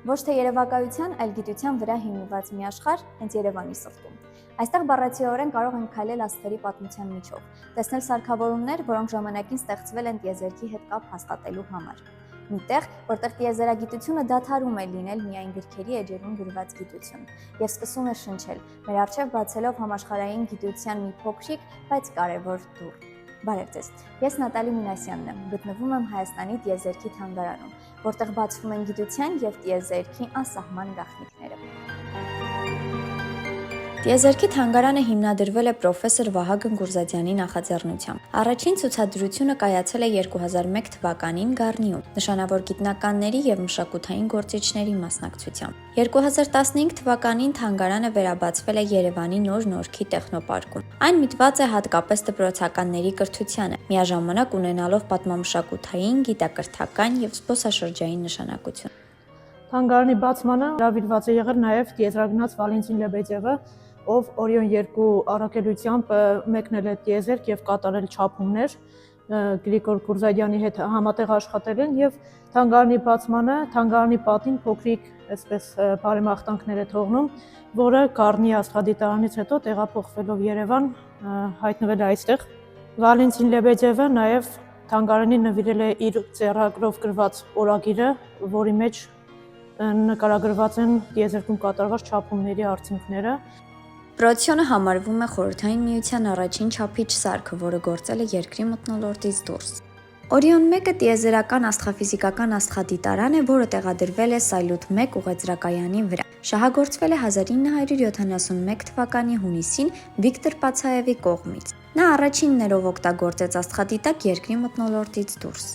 Ոչ թե երևակայության, այլ գիտության վրա հիմնված մի աշխարհ հենց Երևանի սրտում։ Այստեղ բառացիորեն կարող ենք քայլել աստղերի պատմության միջով, տեսնել սարքավորումներ, որոնք ժամանակին ստեղծվել են տիեզերքի հետ կապ հաստատելու համար։ Մի տեղ, որտեղ տիեզերագիտությունը դադարում է լինել միայն գրքերի էջերում գրված գիտություն եւ սկսում է շնչել, մեր առջեւ բացելով համաշխարհային գիտության մի փոքրիկ, բայց կարևոր դուռ։ Բարև ձեզ, ես Նատալի Մինասյանն եմ, գտնվում եմ Հայաստանի տիեզերքի թանգարանում, որտեղ բացվում են գիտության եւ տիեզերքի անսահման գաղտնիքները։ Տիեզերքի թանգարանը հիմնադրվել է պրոֆեսոր Վահագն Գուրզադյանի նախաձեռնությամբ։ Առաջին ցուցադրությունը կայացել է 2001 թվականին Գառնիում, նշանավոր գիտնականների եւ մշակութային գործիչների մասնակցությամբ։ 2015 թվականին թանգարանը վերաբացվել է Երևանի Նոր Նորքի տեխնոպարկում։ Այն միտված է հատկապես դպրոցականների կրթությանը, միաժամանակ ունենալով պատմամշակութային, գիտակրթական եւ զբոսաշրջային նշանակություն։ Թանգարանի բացմանը հրավիրված է եղել նաև տիեզերագնաց Վալենտին Լեբեդևը, ով Օրիոն 2 առաքելությամբ մեկնել է տիեզերք եւ կատարել չափումներ, Գրիգոր Գուրզադյանի հետ համատեղ աշխատել են եւ թանգարանի բացմանը թանգարանի պատին փոքրիկ այսպես բարեմաղթանքներ է թողնում, որը Գառնի աստղադիտարանից հետո տեղափոխվելով Երևան հայտնվել է այստեղ։ Վալենտին Լեբեդևը նաև թանգարանի նվիրել է իր ձեռագրով գրված օրագիրը, որի մեջ նկարագրված են տիեզերքում կատարված չափումների արդյունքները։ Պրոցիոնը համարվում է Խորհրդային Միության առաջին չափիչ սարքը, որը գործել է երկրի մթնոլորտից դուրս։ Օրիոն 1-ը տիեզերական աստղաֆիզիկական աստղադիտարան է, որը տեղադրվել է Սայլութ 1 ուղեծրակայանի վրա։ Շահագործվել է 1971 թվականի հունիսին Վիկտոր Պացաևի կողմից։ Նա առաջինն էր, ով օգտագործեց աստղադիտակ երկրի մթնոլորտից դուրս։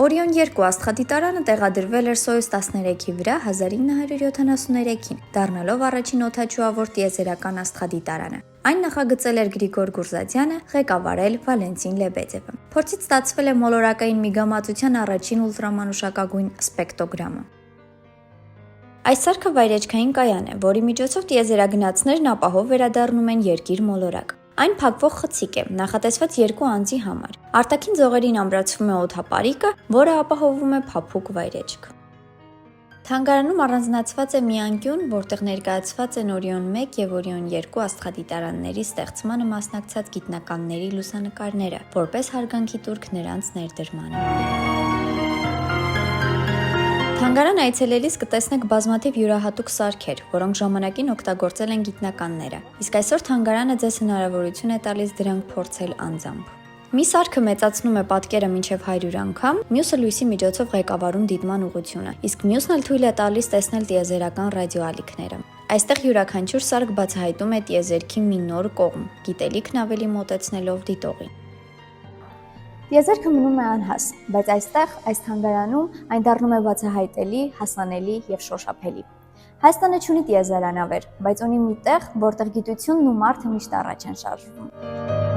Օրիոն 2 աստղադիտարանը տեղադրվել էր Սոյուզ 13-ի վրա 1973-ին, դառնալով առաջին օդաչուավոր տիեզերական աստղադիտարանը։ Այն նախագծել էր Գրիգոր Գուրզադյանը, ղեկավարել Վալենտին Լեբեդևը։ Փորձից ստացվել է մոլորակային միգամածության առաջին ուլտրամանուշակագույն սպեկտրոգրամը։ Այս սարքը վայրեջքային կայան է, որի միջոցով տիեզերագնացներն ապահով վերադառնում են երկիր մոլորակ։ Այն փակվող խցիկ է, նախատեսված երկու անձի համար։ Արտաքին ձողերին ամրացվում է օդապարիկը, որը ապահովում է փափուկ վայրեջք։ Թանգարանում առանձնացված է մի անկյուն, որտեղ ներկայացված են Օրիոն 1 եւ Օրիոն 2 աստղադիտարանների ստեղծմանը մասնակցած գիտնականների լուսանկարները, որպես հարգանքի տուրք նրանց ներդրմանը։ Թանգարան այցելելիս կտեսնեք բազմաթիվ յուրահատուկ սարքեր, որոնք ժամանակին օգտագործել են գիտնականները, իսկ այսօր թանգարանը ձեզ հնարավորություն է տալիս դրանք փորձել անձամբ։ Մի սարքը մեծացնում է պատկերը մինչև 100 անգամ, մյուսը լույսի միջոցով ղեկավարում դիտման ուղղությունը, իսկ մյուսն էլ թույլ է տալիս տեսնել տիեզերական ռադիոալիքները։ Այստեղ յուրաքանչյուր սարք բացահայտում է տիեզերքի մի նոր կողմ, գիտելիքն ավելի մոտեցնելով դիտողին։ Տիեզերքը մնում է անհաս, բայց այս թանգարանում այն դառնում է բացահայտելի, հասանելի եւ շոշափելի։ Հայաստանը չունի տիեզերանավեր, բայց ունի մի տեղ, որտեղ գիտությունն ու մարդը միշտ առաջ են շարժվում։